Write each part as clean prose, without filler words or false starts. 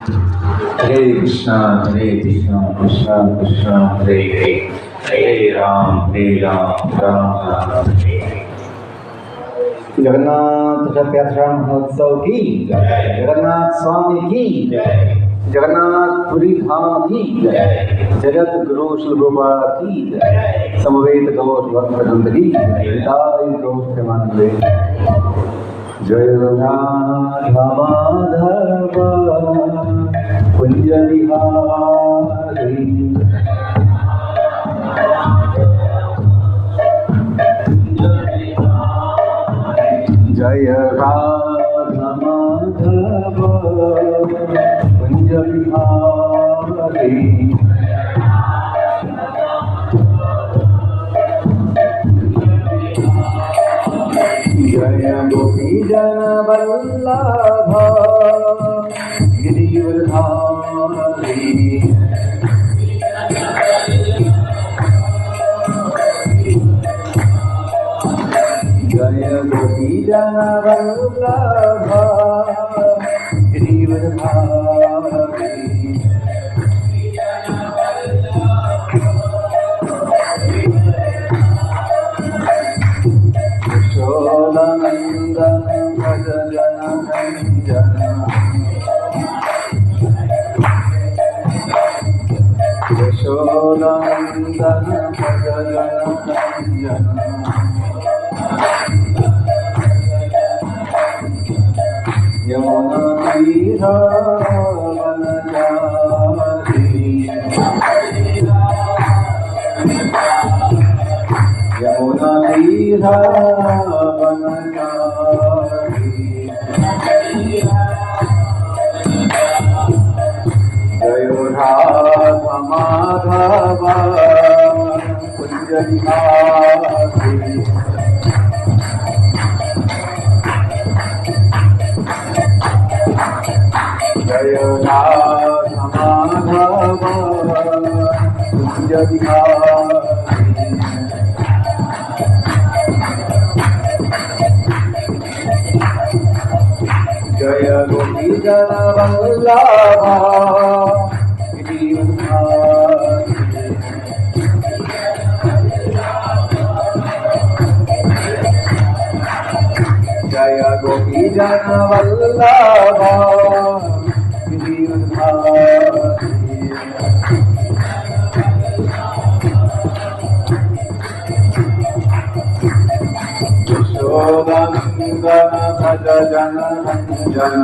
हरे कृष्णा कृष्णा कृष्णा हरे हरे हरे राम राम राम हरे हरे। जगन्नाथ रथ यात्रा महोत्सव की जय, जगन्नाथ स्वामी की जय, जगन्नाथ पुरी धाम की जय, जगत गुरु श्री गोपाल की जय, समवेत गौर भक्त की जय, गौर प्रेमानंदे जय राधा माधव कुंज बिहारी जय राधा माधव कुंज बिहारी जय गोपी जन वल्लभ गिरिवरधारी जय गोपी जन वल्लभ गिरिवरधारी यशोदानंदन भज जन रंजन यशोदानंदन भज जन रंजन यमुना तीरा वनचारी यमुना तीरा वनचारी जय राधा माधव कुंज बिहारी जय राधा माधव कुंज बिहारी जय गोपी जन वल्लभ गिरिवरधारी जय गोपी जन वल्लभ गिरिवरधारी यशोदानंदन भज जन रंजन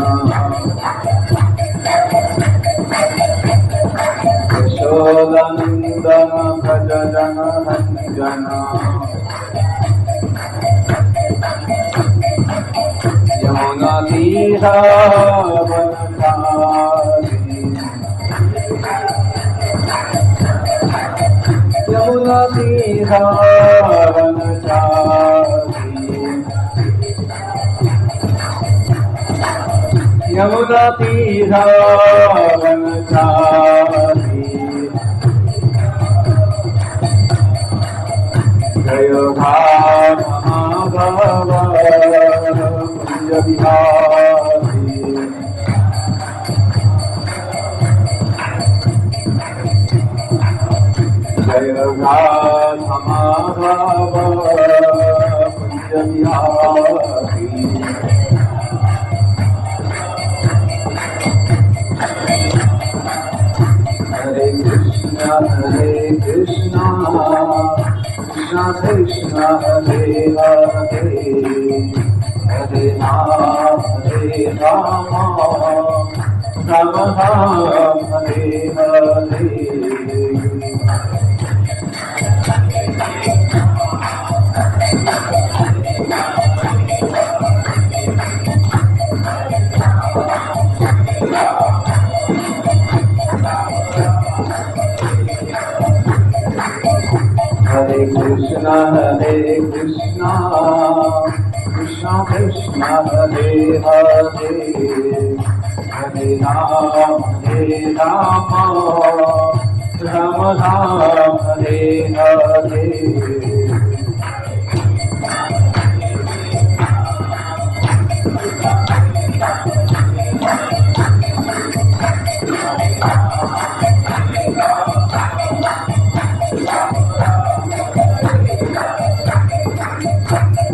यशोदानंदन भज जन रंजन यमुना तीरा वनचारी यमुना तीरा वनचारी यमुना तीरा वनचारी जय राधा माधव कुंज बिहारी जय राधा माधव कुंज बिहारी हरे Krishna Krishna Krishna Hare Hare Hare Ram Ram Ram Hare Hare Hare Krishna Krishna Krishna Hare Hare Hare Ram Ram Ram Hare Hare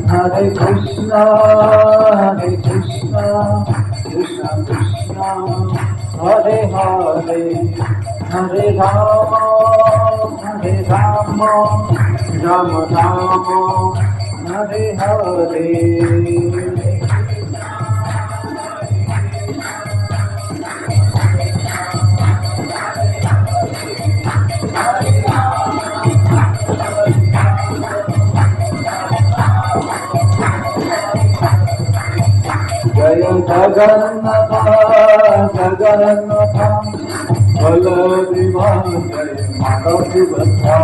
Hare Krishna, Krishna Krishna, Hare Hare, Hare Rama, Rama Rama, Hare Hare. Jai Jagannath, Jagannath, Baladeva, Jai Madhavibhadra.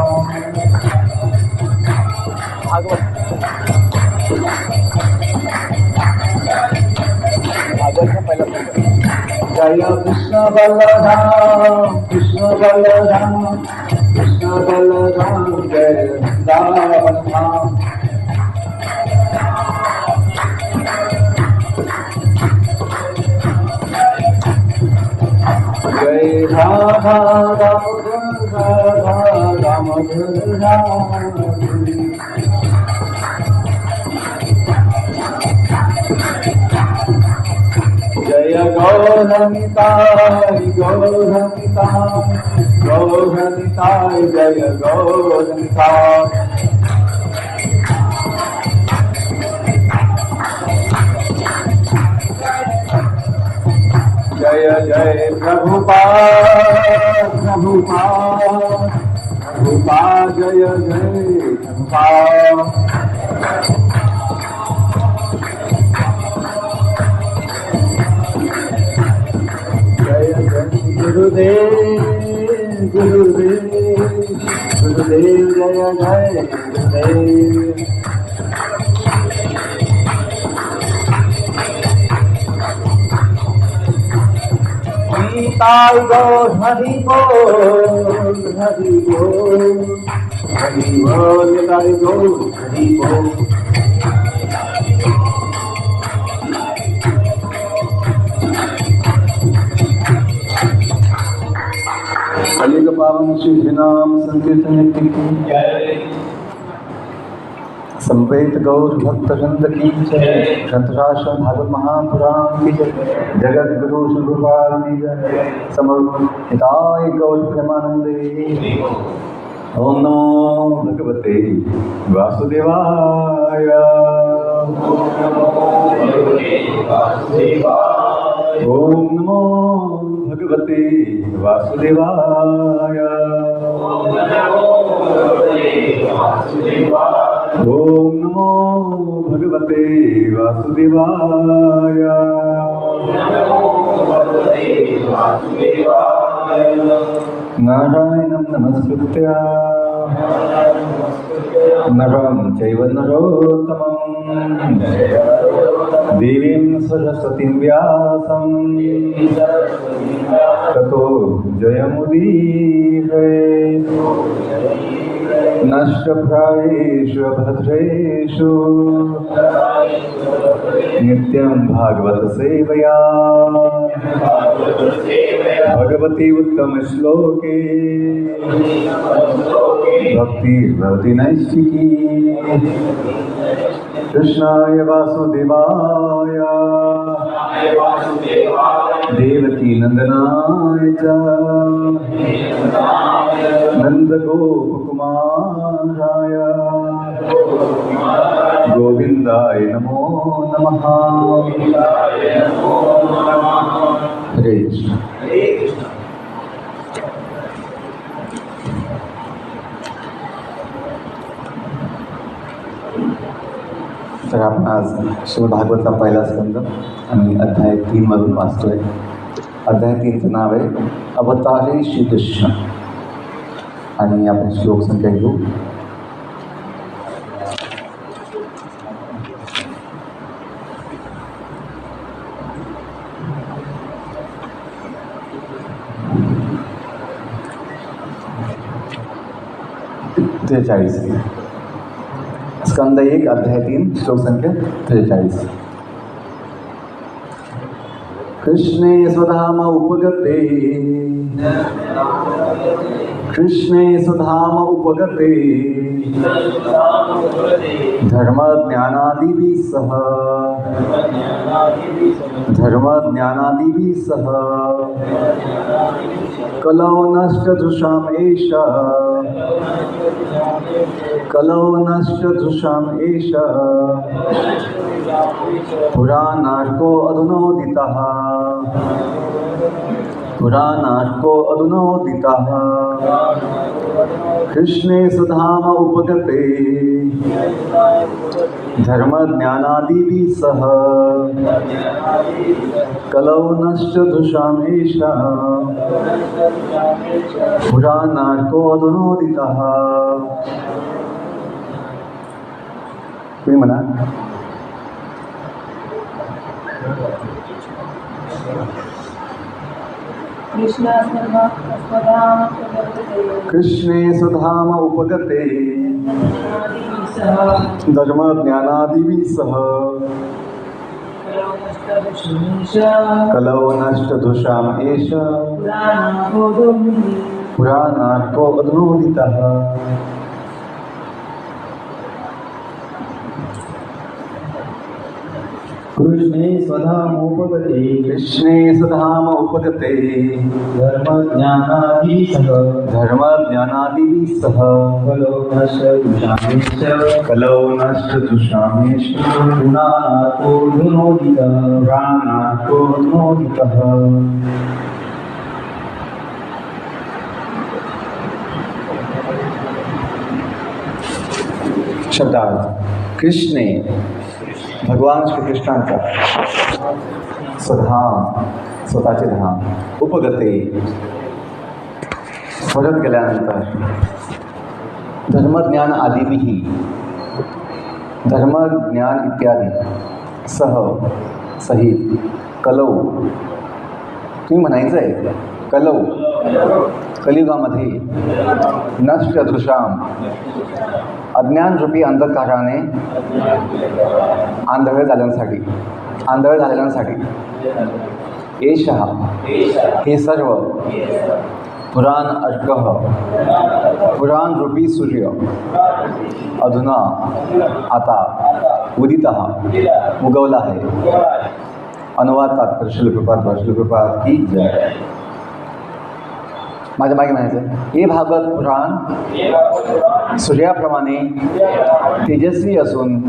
Jai Krishna Balaram, Krishna Balaram, Krishna Balaram, Jai Vrindavan. Jai Radha Damodara. Jaya Gauranitai, Gauranitai, Gauranitai, Jaya Gauranitai. Jaya Jaya Prabhupada, Prabhupada, Prabhupada, Jaya Jaya Prabhupada. Jaya Jaya Gurudev, Gurudev, Gurudev, Jaya Jaya Gurudev. Nitai Gaur Hari Bol, Hari Bol, Hari Bol, Nitai Gaur Hari Bol. कलियुग पावन श्री नाम संकीर्तन की जय। संवेद गौर भक्त वृंद की जय। ग्रंथराज भागवत महापुराण की जय। जगत गुरु सुगोपाल की जय। समर्पिताय गौर प्रेमानंदे। ओम नमो भगवते वासुदेवाय। ओम नमो भगवते वासुदेवाय। ओम नमो भगवते वासुदेवाय। नारायणं नमस्कृत्य नरं चैव नरोत्तमं देवीं सरस्वतीं व्यासं ततो जयमुदीरयेत्। नष्टप्रायेषु भद्रेषु नित्यं भागवत सेवया भगवती उत्तम श्लोके भक्ति भवति नैष्ठिकी। कृष्णाय वासुदेवाय देवकी नंदनाय च नंदगोपकुमाराय गोविंदाय नमो नमः। हरे कृष्ण। तर आपण आज श्रीमद भागवतचा पहिला स्कंद आणि अध्याय 3 मधून वाचतोय। अध्याय 3चं नाव आहे अवतारे श्रीकृष्ण आणि आपण श्लोक संख्या घेऊ। स्कंद 1 अध्याय 3 श्लोक संख्या 43। कृष्णे स्वधाम उपगते कृष्णे स्वधाम उपगते धर्मज्ञानादिभिः सह कलौ नष्टदृशाम् एष पुराणार्को अधुनोदितः कृष्णे सुधाम उपगते धर्मज्ञानादिभिः सह कलौ नष्टदृशाम् एष पुराणार्को अधुनोदितः. तुम्ही म्हणा. कृष्णे सुधाम उपगते धर्मज्ञानादिभिः सह कलौ नष्टदृशाम् एष पुराणार्को अधुनोदितः. कृष्णे स्वधाम उपगते धर्मज्ञानादिभिः सह कलौ नष्टदृशाम् एष पुराणार्को अधुनोदितः. शब्दार्थ. कृष्णे भगवान श्रीकृष्णांचा स्वधाम स्वतःचे धाम उपगते परत गेल्यानंतर धर्मज्ञान आदिभिही धर्मज्ञान इत्यादी सहित कलौ. तुम्ही म्हणायचं आहे कलौ कलियुगामध्ये नष्टदृशाम अज्ञानरूपी अंधकाराने आंधळे झालेल्यांसाठी एषः हे सर्व पुराण अर्कः पुराणरूपी सूर्य अधुना आता उदितः उगवला आहे. अनुवाद तात्पर्य श्रीलकृपाद की जय. माझ्या मागे म्हणायचं हे भागवत पुराण सूर्याप्रमाणे तेजस्वी असून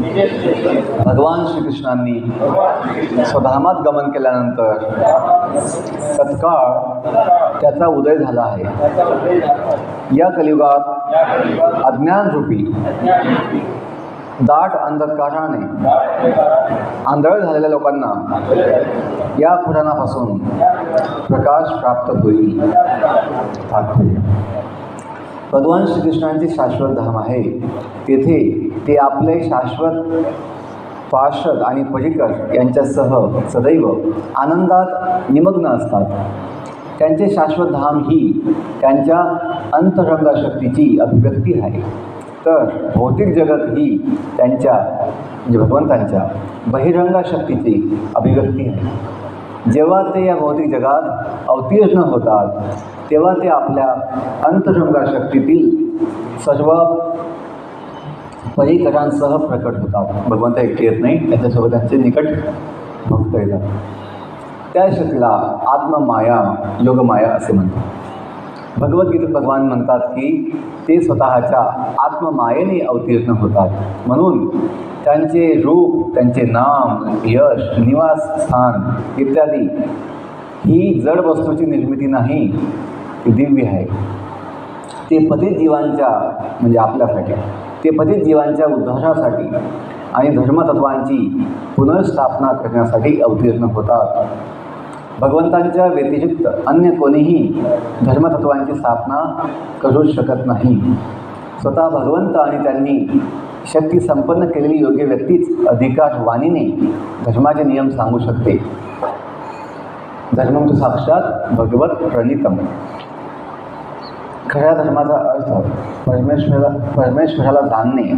भगवान श्रीकृष्णांनी स्वधामात गमन केल्यानंतर तत्काळ त्याचा उदय झाला आहे. या कलियुगात अज्ञानरूपी दाट अंधकाराने आंधळ झालेल्या लोकांना या पुराणापासून प्रकाश प्राप्त होईल. भगवान श्रीकृष्णांचे शाश्वत धाम आहे. तेथे ते आपले शाश्वत पार्षद आणि परिकर यांच्यासह सदैव आनंदात निमग्न असतात. त्यांचे शाश्वत धाम ही त्यांच्या अंतरंग शक्तीची अभिव्यक्ती आहे. तर भौतिक जगत ही त्यांच्या म्हणजे भगवंतांच्या बहिरंग शक्तीची अभिव्यक्ती आहे. जेव्हा ते या भौतिक जगात अवतीर्ण होतात तेव्हा ते आपल्या अंतरंग शक्तीतील सर्व परिकरांसह प्रकट होतात. भगवंत एकटे येत नाही, त्याच्यासोबत त्यांचे निकट भक्त येतात. त्या शक्तीला आत्ममाया योगमाया असे म्हणतात. भगवद्गीतेत भगवान म्हणतात की ते स्वतःच्या आत्ममायेने अवतीर्ण होतात. म्हणून त्यांचे रूप, त्यांचे नाम, यश, निवासस्थान इत्यादी ही जड वस्तूची निर्मिती नाही, ती दिव्य आहे. ते पतित जीवांच्या म्हणजे आपल्यासाठी, ते पतित जीवांच्या उद्धारासाठी आणि धर्मतत्वांची पुनर्स्थापना करण्यासाठी अवतीर्ण होतात. भगवंतांच्या व्यतिरिक्त अन्य कोणीही धर्मतत्वांची स्थापना करू शकत नाही. स्वतः भगवंत आणि त्यांनी शक्ती संपन्न केलेली योग्य व्यक्तीच अधिकारवाणीने धर्माचे नियम सांगू शकते. धर्मम तु साक्षात भगवत प्रणीतम. खऱ्या धर्माचा अर्थ परमेश्वराला जाणणे,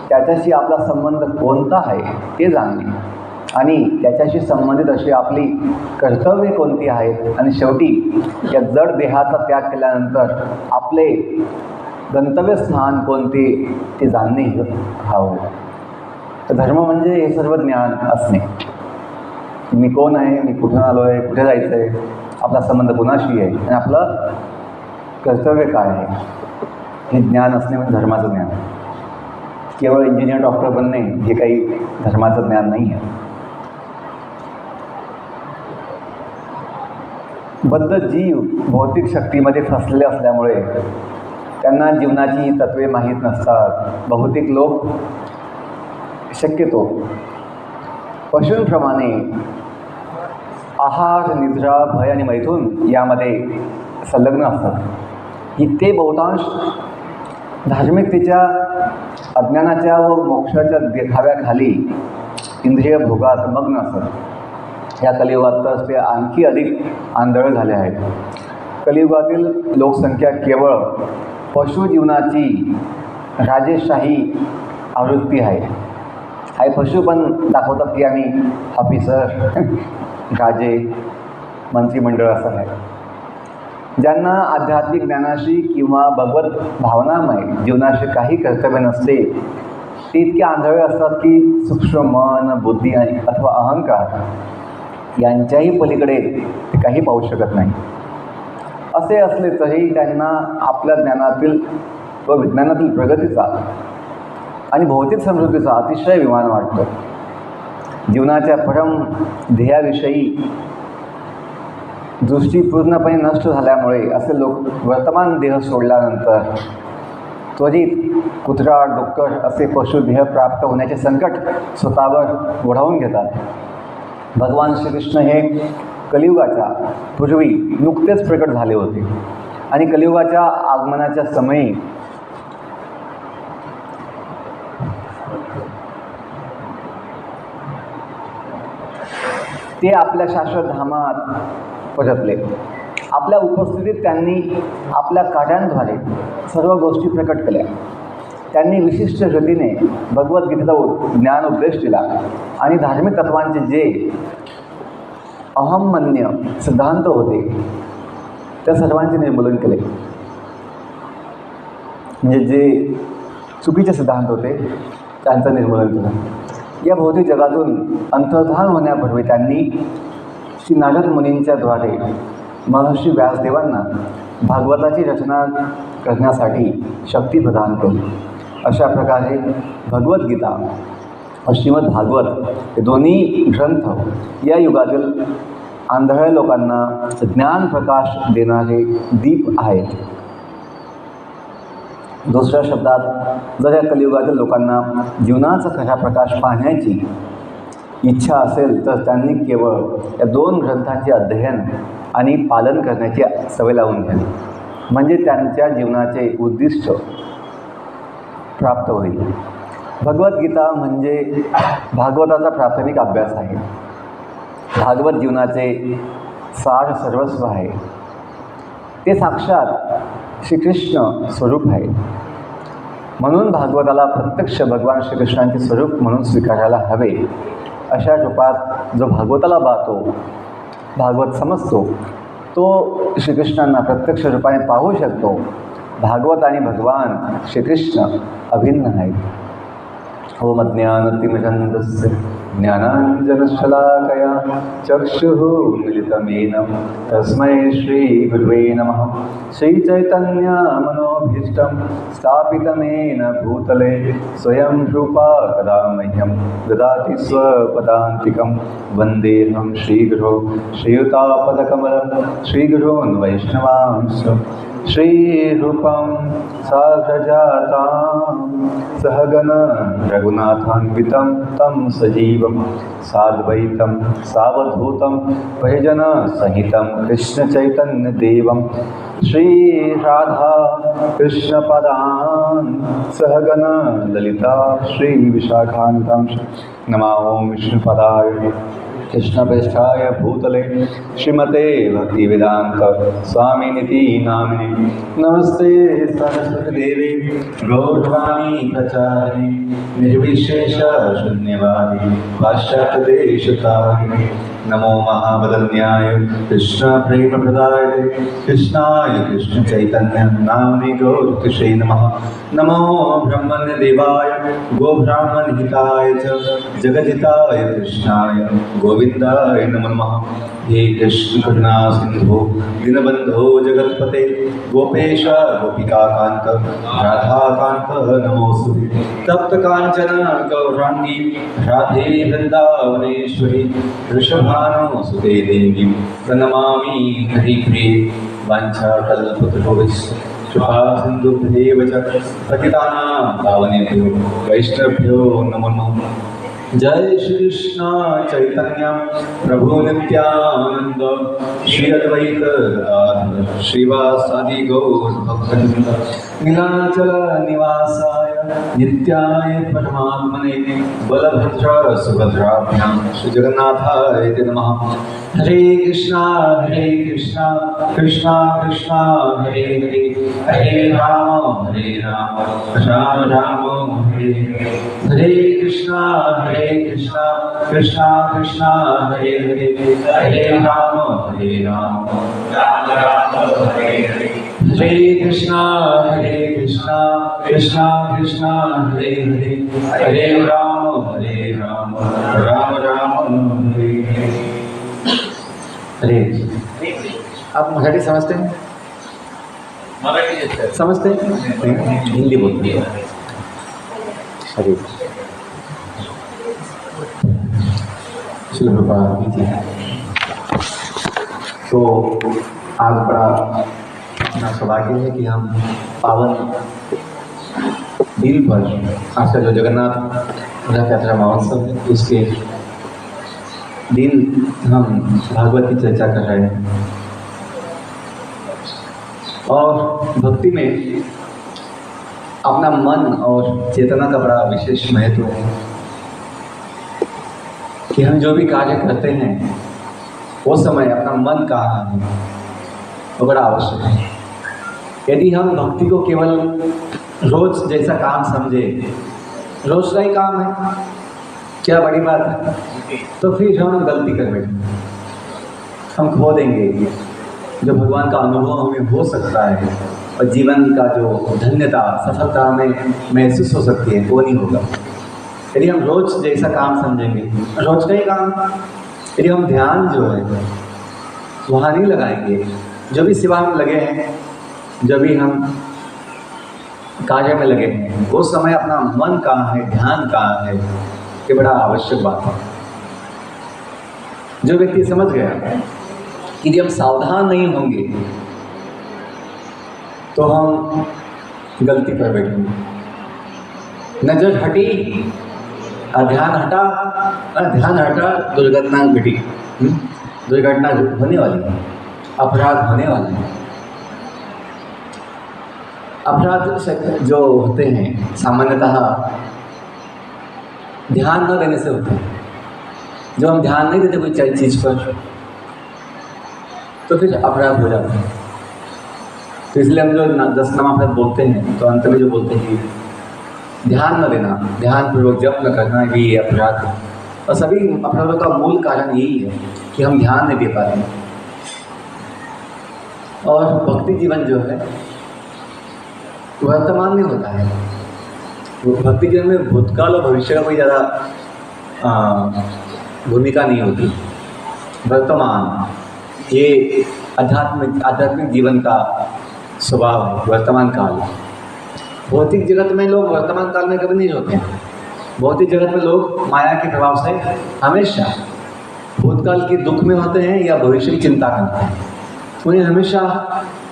त्याच्याशी आपला संबंध कोणता आहे ते जाणणे आणि त्याच्याशी संबंधित अशी आपली कर्तव्ये कोणती आहेत आणि शेवटी या जड देहाचा त्याग केल्यानंतर आपले गंतव्यस्थान कोणते ते जाणणे हवं. तर धर्म म्हणजे हे सर्व ज्ञान असणे. मी कोण आहे, मी कुठून आलो आहे, कुठे जायचं आहे, आपला संबंध कोणाशी आहे आणि आपलं कर्तव्य काय आहे, हे ज्ञान असणे म्हणजे धर्माचं ज्ञान. केवळ इंजिनियर डॉक्टर बनणे हे काही धर्माचं ज्ञान नाही आहे. बद्ध जीव भौतिक शक्तीमध्ये फसलेले असल्यामुळे त्यांना जीवनाची तत्त्वे माहीत नसतात. बहुतेक लोक शक्यतो पशूंप्रमाणे आहार, निद्रा, भय आणि मैथून यामध्ये संलग्न असतात. ते बहुतांश धार्मिकतेच्या, अज्ञानाच्या व मोक्षाच्या देखाव्याखाली इंद्रिय भोगात मग्न असतात. या कलियुगात तर ते आणखी अधिक आंधळे झाले आहेत. कलियुगातील लोकसंख्या केवळ पशुजीवनाची राजेशाही आवृत्ती आहे. काही पशु पण दाखवतात की आम्ही ऑफिसर, राजे, मंत्रिमंडळ असं आहे. ज्यांना आध्यात्मिक ज्ञानाशी किंवा भगवत भावनामय जीवनाशी काही कर्तव्य नसते ते इतके आंधळे असतात की सूक्ष्म मन, बुद्धी आणि अथवा अहंकार यांच्याही पलीकडे ते काही पाहू शकत नाही. असे असले तरी त्यांना आपल्या ज्ञानातील व विज्ञानातील प्रगतीचा आणि भौतिक समृद्धीचा अतिशय अभिमान वाटतो. जीवनाच्या परम ध्येयाविषयी दृष्टी पूर्णपणे नष्ट झाल्यामुळे असे लोक वर्तमान देह सोडल्यानंतर त्वरित कुत्रा, डुक्कर असे पशुदेह प्राप्त होण्याचे संकट स्वतःवर ओढावून घेतात. भगवान श्रीकृष्ण हे कलियुगाच्या पूर्वी नुकतेच प्रकट झाले होते आणि कलियुगाच्या आगमनाच्या समयी ते आपल्या शाश्वत धामात परतले. आपल्या उपस्थितीत त्यांनी आपल्या कार्यांद्वारे सर्व गोष्टी प्रकट केल्या. त्यांनी विशिष्ट गतीने भगवद्गीतेचा ज्ञान उपदेश दिला आणि धार्मिक तत्वांचे जे अहमन्य सिद्धांत होते त्या सर्वांचे निर्मूलन केले. म्हणजे जे चुकीचे सिद्धांत होते त्यांचं निर्मूलन केलं. या भौतिक जगातून अंतर्धान होण्यापूर्वी त्यांनी श्री नारद मुनींच्या द्वारे महर्षी व्यासदेवांना भागवताची रचना करण्यासाठी शक्ती प्रदान केली. अशा प्रकारे भगवद्गीता व श्रीमद भागवत हे दोन्ही ग्रंथ या युगातील आंधळ्या लोकांना ज्ञान प्रकाश देणारे दीप आहेत. दुसऱ्या शब्दात, जर या कलियुगातील लोकांना जीवनाचा खरा प्रकाश पाहण्याची इच्छा असेल तर त्यांनी केवळ या दोन ग्रंथांचे अध्ययन आणि पालन करण्याची सवय लावून घ्यावी. म्हणजे त्यांच्या जीवनाचे उद्दिष्ट प्राप्त होईल. भगवद्गीता म्हणजे भागवताचा प्राथमिक अभ्यास आहे. भागवत जीवनाचे सार सर्वस्व आहे. ते साक्षात श्रीकृष्ण स्वरूप आहे. म्हणून भागवताला प्रत्यक्ष भगवान श्रीकृष्णांचे स्वरूप म्हणून स्वीकारायला हवे. अशा रूपात जो भागवताला पाहतो, भागवत समजतो, तो श्रीकृष्णांना प्रत्यक्ष रूपाने पाहू शकतो. भागवत आणि भगवान श्रीकृष्ण अभिन्न आहेत. ओम अज्ञानतिमिरन्धस्य ज्ञानाञ्जनशलाकया चक्षुः मिलितमेन तस्मै श्रीगुरुवे नमः. श्रीचैतन्यमनोभीष्टं स्थापितमेन भूतले स्वयं रूपा कदा मह्यं ददाति स्वपदान्तिकं. वन्देऽहं श्रीगुरो श्रीयुतापदकमलं श्रीगुरोन् वैष्णवांश्च श्रीरूपं साग्रजातां सहगण रघुनाथान्वितं तं सजीवं साद्वैतं सावधूतं परिजनसहितं कृष्णचैतन्यदेवं श्रीराधा कृष्णपदान् सहगण ललिता श्रीविशाखान्वितं. नमो विष्णुपदाय कृष्णप्रेष्ठाय भूतले श्रीमते भक्तिवेदांत स्वामिनिति नामिने नमस्ते सरस्वती देवी गौरवाणी प्रचारिणे निर्विशेष शून्यवादी पाश्चात्यदेशतारिणे नमो महावदन्याय कृष्ण प्रेम प्रदाय कृष्णाय कृष्ण चैतन्य नामिने गौरकृष्णे नमः नमो ब्रह्मण्य देवाय गो ब्राह्मण हिताय च जगजिताय कृष्णाय गोविंदाय नमो नमः हे कृष्ण करुणा सिंधु दीनबंधो जगत्पते गोपेश गोपिकाकांत राधाकांत नमोस्तुते तप्त कांचन गौरांगी राधे वृंदावनेश्वरी वृषभानुसुते देवी प्रणमामि हरिप्रिये वाञ्छाकल्पतरुभ्यश्च कृपा सिन्धुभ्येव च पतितानां पावनेभ्यो वैष्णवेभ्यो नमो नमः। जय श्री कृष्ण चैतन्य प्रभु नित्यानंद श्री अद्वैत गदाधर श्रीवासादि गौर भक्तवृंद नीलाचल निवासाय नित्याय परमात्मने बलभद्र सुभद्राभ्यां श्री जगन्नाथाय नमः। हरे कृष्णा कृष्णा कृष्णा हरे हरे हरे राम राम राम हरे हरे कृष्णा कृष्णा कृष्णा कृष्णा हरे हरे हरे राम राम राम हरे हरे हरे कृष्णा कृष्णा कृष्णा कृष्णा हरे हरे हरे राम राम राम हरे हरे। हरे आप मराठी समझते हैं? मराठी समझते हैं? हिंदी बोलते हैं। हरे श्री प्रभुपाद की जय। तो आज बड़ा अपना सौभाग्य है कि हम पावन दिन पर आज का जो जगन्नाथ रथ यात्रा महोत्सव है उसके दिन हम भागवत की चर्चा कर रहे हैं और भक्ति में अपना मन और चेतना का बड़ा विशेष महत्व है कि हम जो भी कार्य करते हैं वो समय अपना मन कहाँ है वो बड़ा आवश्यक है। यदि हम भक्ति को केवल रोज जैसा काम समझे, रोज का ही काम है क्या बड़ी बात है, तो फिर हम गलती कर बैठे, हम खो देंगे जो भगवान का अनुभव हमें हो सकता है और जीवन का जो धन्यता सफलता हमें महसूस हो सकती है वो नहीं होगा। यदि हम रोज जैसा काम समझेंगे, रोज का ही काम, यदि हम ध्यान जो है वहाँ नहीं लगाएंगे, जो भी सेवा में लगे हैं, जो भी हम कार्य में लगे हैं, वो समय अपना मन कहाँ है, ध्यान कहाँ है, ये बड़ा आवश्यक बात है। जो व्यक्ति समझ गया कि यदि हम सावधान नहीं होंगे तो हम गलती कर बैठेंगे। नजर हटी ध्यान हटा दुर्घटना घटी, दुर्घटना होने वाली है, अपराध होने वाले हैं। अपराध जो होते हैं सामान्यतः ध्यान न देने से होते हैं। जब हम ध्यान नहीं देते कोई चीज़ पर तो फिर अपराध हो जाता है। तो इसलिए हम जो 10 नाम अपराध बोलते हैं तो अंत में जो बोलते हैं कि ध्यान न देना, ध्यान पूर्वक जप न करना, ये अपराध है। और सभी अपराधों का मूल कारण यही है कि हम ध्यान नहीं दे पाते। और भक्ति जीवन जो है वर्तमान में होता है। भक्ति जीवन में भूतकाल और भविष्य का कोई ज़्यादा भूमिका नहीं होती। वर्तमान ये आध्यात्मिक जीवन का स्वभाव है, वर्तमान काल। भौतिक जगत में लोग वर्तमान काल में कभी नहीं होते हैं। भौतिक जगत में लोग माया के प्रभाव से हमेशा भूतकाल के दुख में होते हैं या भविष्य की चिंता करते हैं। उन्हें हमेशा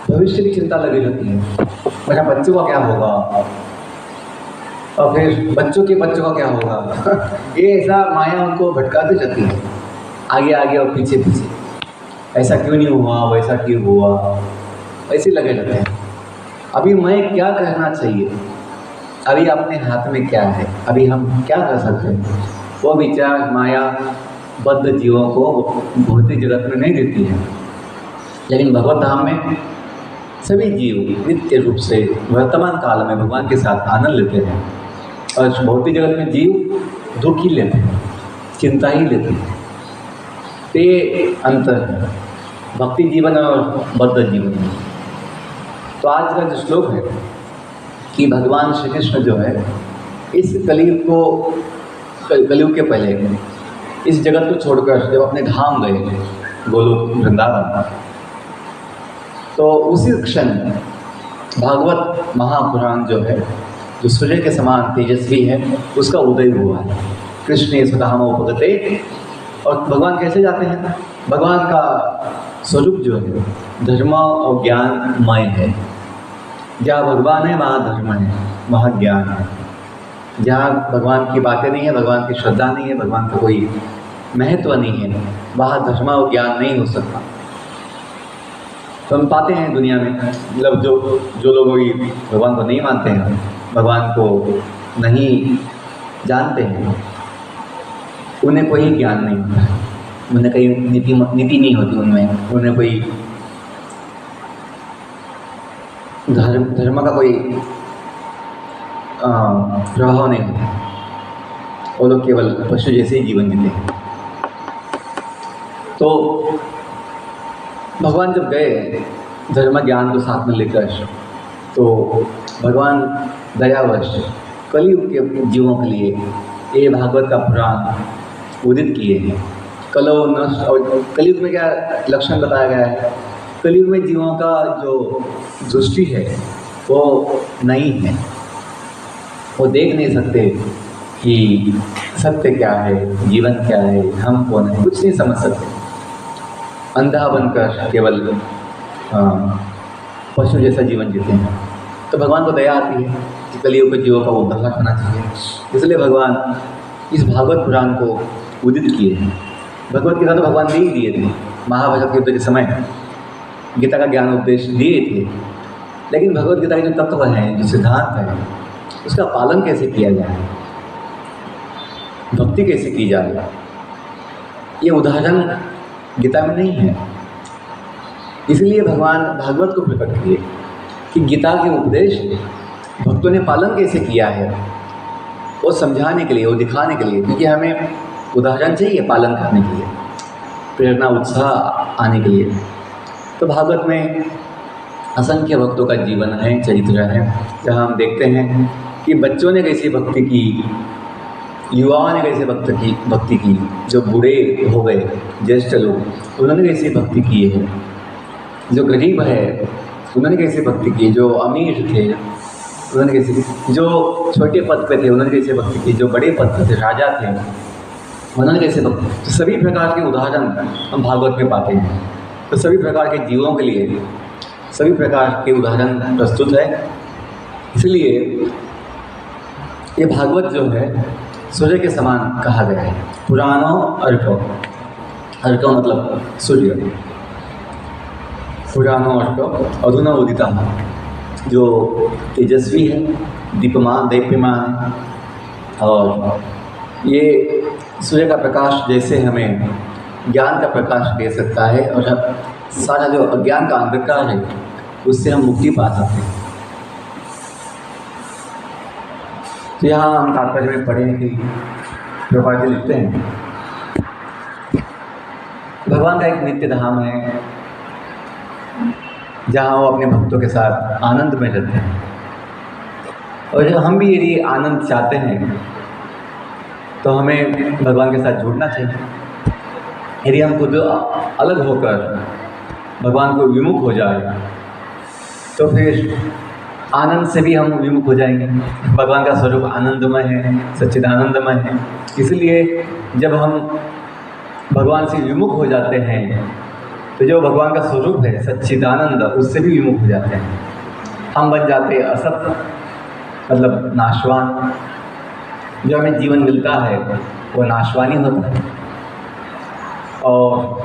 भविष्य की चिंता लगी रहती है, मेरा बच्चों का क्या होगा और फिर बच्चों के बच्चों का क्या होगा। ये ऐसा माया उनको भटकाती रहती है, आगे आगे और पीछे पीछे। ऐसा क्यों नहीं हुआ, वैसा क्यों हुआ, ऐसे लगे रहते हैं। अभी मैं क्या करना चाहिए, अभी अपने हाथ में क्या है, अभी हम क्या कर सकते हैं, वो विचार माया बद्ध जीवों को भौतिक जगत में नहीं देती है, लेकिन भगवत धाम में सभी जीव नित्य रूप से वर्तमान काल में भगवान के साथ आनंद लेते हैं, और भौतिक जगत में जीव दुख ही लेते हैं, चिंता ही लेते हैं। तो ये अंतर है भक्ति जीवन और बद्ध जीवन में। तो आज का जो श्लोक है कि भगवान श्री कृष्ण जो है इस कलयुग के पहले इस जगत को छोड़कर जब अपने धाम गए गोलोक वृंदावन, तो उसी क्षण भागवत महापुराण जो है, जो सूर्य के समान तेजस्वी है, उसका उदय हुआ है। कृष्ण स्वधाम उपगते। और भगवान कैसे जाते हैं? भगवान का स्वरूप जो है धर्म और ज्ञानमय है। जहाँ भगवान है वहाँ धर्म है, वहाँ ज्ञान है। जहाँ भगवान की बातें नहीं है, भगवान की श्रद्धा नहीं है, भगवान का कोई महत्व नहीं है, वहाँ धर्म और ज्ञान नहीं हो सकता। तो हम पाते हैं दुनिया में, मतलब जो लोग भगवान को नहीं मानते हैं, भगवान को नहीं जानते हैं, उन्हें कोई ज्ञान नहीं होता, उन्हें कहीं नीति नहीं होती उनमें, उन्हें कोई धर्म का कोई प्रभाव नहीं होता। वो लोग केवल पशु जैसे ही जीवन जीते हैं। तो भगवान जब गए धर्म ज्ञान को साथ में लेकर, तो भगवान दयावश कलयुग के जीवों के लिए ये भागवत का पुराण उदित किए हैं। कलो नष्ट, और कलयुग में क्या लक्षण बताया गया है? कलयुग में जीवों का जो दृष्टि है वो नहीं है, वो देख नहीं सकते कि सत्य क्या है, जीवन क्या है, हम कौन है, कुछ नहीं समझ सकते। अंधा बनकर केवल पशु जैसा जीवन जीते हैं। तो भगवान को दया आती है कि कलयुग के जीवों का उद्धार होना चाहिए, इसलिए भगवान इस भागवत पुराण को उदित किए हैं। भगवत गीता तो भगवान नहीं दिए थे, महाभारत युद्ध के समय गीता का ज्ञान उपदेश दिए थे, लेकिन भगवत गीता के जो तत्व हैं, जो सिद्धांत है, उसका पालन कैसे किया जाए, भक्ति कैसे की जाए, ये उदाहरण गीता में नहीं है। इसलिए भगवान भागवत को प्रकट किए कि गीता के उपदेश भक्तों ने पालन कैसे किया है, वो समझाने के लिए, वो दिखाने के लिए, क्योंकि हमें उदाहरण चाहिए पालन करने के लिए, प्रेरणा उत्साह आने के लिए। तो भागवत में असंख्य भक्तों का जीवन है, चरित्र है, जहाँ हम देखते हैं कि बच्चों ने कैसी भक्ति की, युवाओं ने कैसे भक्ति की, जो बूढ़े हो गए ज्येष्ठ लोग उन्होंने कैसी भक्ति की है, जो गरीब है उन्होंने कैसे भक्ति की, जो अमीर थे उन्होंने कैसे, जो छोटे पद पे थे उन्होंने कैसे भक्ति की, जो बड़े पद पे थे, राजा थे, उन्होंने कैसे भक्ति। तो सभी प्रकार के उदाहरण हम भागवत में पाते हैं। तो सभी प्रकार के जीवों के लिए सभी प्रकार के उदाहरण प्रस्तुत है। इसलिए ये भागवत जो है सूर्य के समान कहा गया है। पुराणों अर्को, अर्को मतलब सूर्य, पुराणों अर्को अधुना उदिता, जो तेजस्वी है, दीप्यमान है, और ये सूर्य का प्रकाश जैसे हमें ज्ञान का प्रकाश दे सकता है, और सारा जो अज्ञान का अंधकार है उससे हम मुक्ति पा सकते हैं। तो यहाँ हम तात्पर्य में पढ़े कि प्रभुपाद जी लिखते हैं, भगवान का एक नित्य धाम है जहाँ वो अपने भक्तों के साथ आनंद में रहते हैं। और जब हम भी यदि आनंद चाहते हैं तो हमें भगवान के साथ जुड़ना चाहिए। यदि हम खुद अलग होकर भगवान को विमुख हो जाए तो फिर आनंद से भी हम विमुख हो जाएंगे। भगवान का स्वरूप आनंदमय है, सच्चिदानंदमय है। इसलिए जब हम भगवान से विमुख हो जाते हैं तो जो भगवान का स्वरूप है सच्चिदानंद, उससे भी विमुख हो जाते हैं। हम बन जाते हैं असत, मतलब नाशवान। जो हमें जीवन मिलता है वो नाशवान ही होता है, और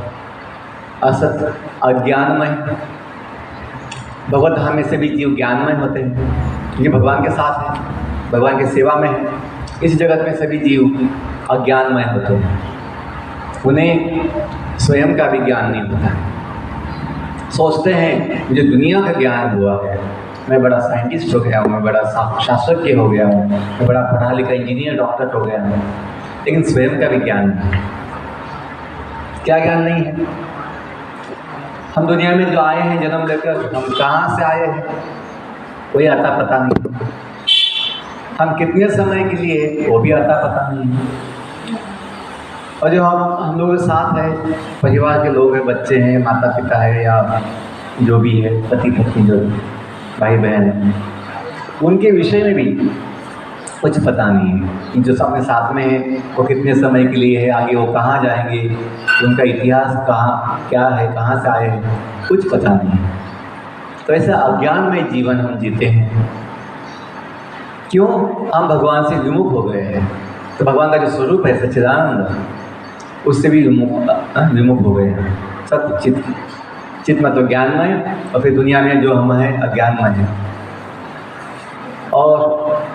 असत अज्ञानमय। भगवत धाम में से भी जीव ज्ञानमय होते हैं, क्योंकि भगवान के साथ है, भगवान की सेवा में है। इस जगत में सभी जीव अज्ञानमय होते हैं, उन्हें स्वयं का भी ज्ञान नहीं होता है। सोचते हैं मुझे दुनिया का ज्ञान हुआ है, मैं बड़ा साइंटिस्ट हो गया हूँ, मैं बड़ा शास्त्रज्ञ हो गया हूँ, मैं बड़ा पढ़ा लिखा इंजीनियर डॉक्टर हो गया हूँ, लेकिन स्वयं का भी ज्ञान नहीं। क्या ज्ञान नहीं है? हम दुनिया में जो आए हैं जन्म लेकर, हम कहाँ से आए हैं कोई आता पता नहीं। हम कितने समय के लिए वो भी आता पता नहीं। और जो हम लोग के साथ है, परिवार के लोग हैं, बच्चे हैं, माता पिता है या जो भी है, पति पत्नी जो भाई बहन है, उनके विषय में भी कुछ पता नहीं है कि जो सबके साथ में है वो कितने समय के लिए है, आगे वो कहाँ जाएंगे, उनका इतिहास कहाँ क्या है, कहाँ से आए हैं, कुछ पता नहीं है। तो ऐसा अज्ञान में जीवन हम जीते हैं। क्यों? हम भगवान से विमुख हो गए हैं। तो भगवान का जो स्वरूप है सच्चिदानंद, उससे भी विमुख हो गए हैं। सत्य चित, चित मतलब ज्ञानमय, और फिर दुनिया में जो हम हैं अज्ञानमय है। और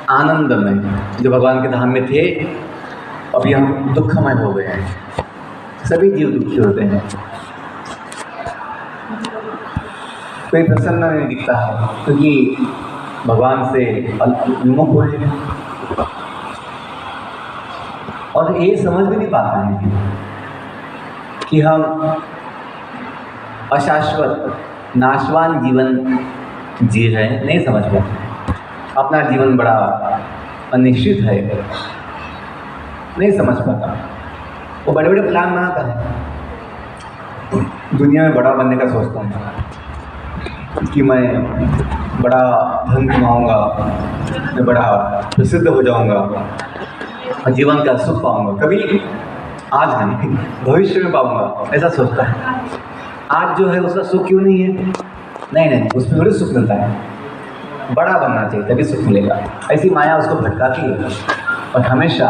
आनंदमय जो भगवान के धाम में थे, अभी हम दुखमय हो गए हैं। सभी जीव दुखी होते हैं, कोई प्रसन्न नहीं दिखता है, क्योंकि भगवान से विमुख हो गए। और ये समझ भी नहीं पाता है कि हम अशाश्वत नाशवान जीवन जी रहे हैं, नहीं समझ पाते। अपना जीवन बड़ा अनिश्चित है, नहीं समझ पाता। वो बड़े बड़े प्लान बनाता है, दुनिया में बड़ा बनने का सोचता है कि मैं बड़ा धन कमाऊँगा, मैं बड़ा प्रसिद्ध हो जाऊँगा और जीवन का सुख पाऊँगा। कभी आज नहीं, भविष्य में पाऊँगा, ऐसा सोचता है। आज जो है उसका सुख क्यों नहीं है? नहीं, उसमें थोड़ी सुख मिलता है। बड़ा बनना चाहिए तभी सुख मिलेगा। ऐसी माया उसको भटकाती है और हमेशा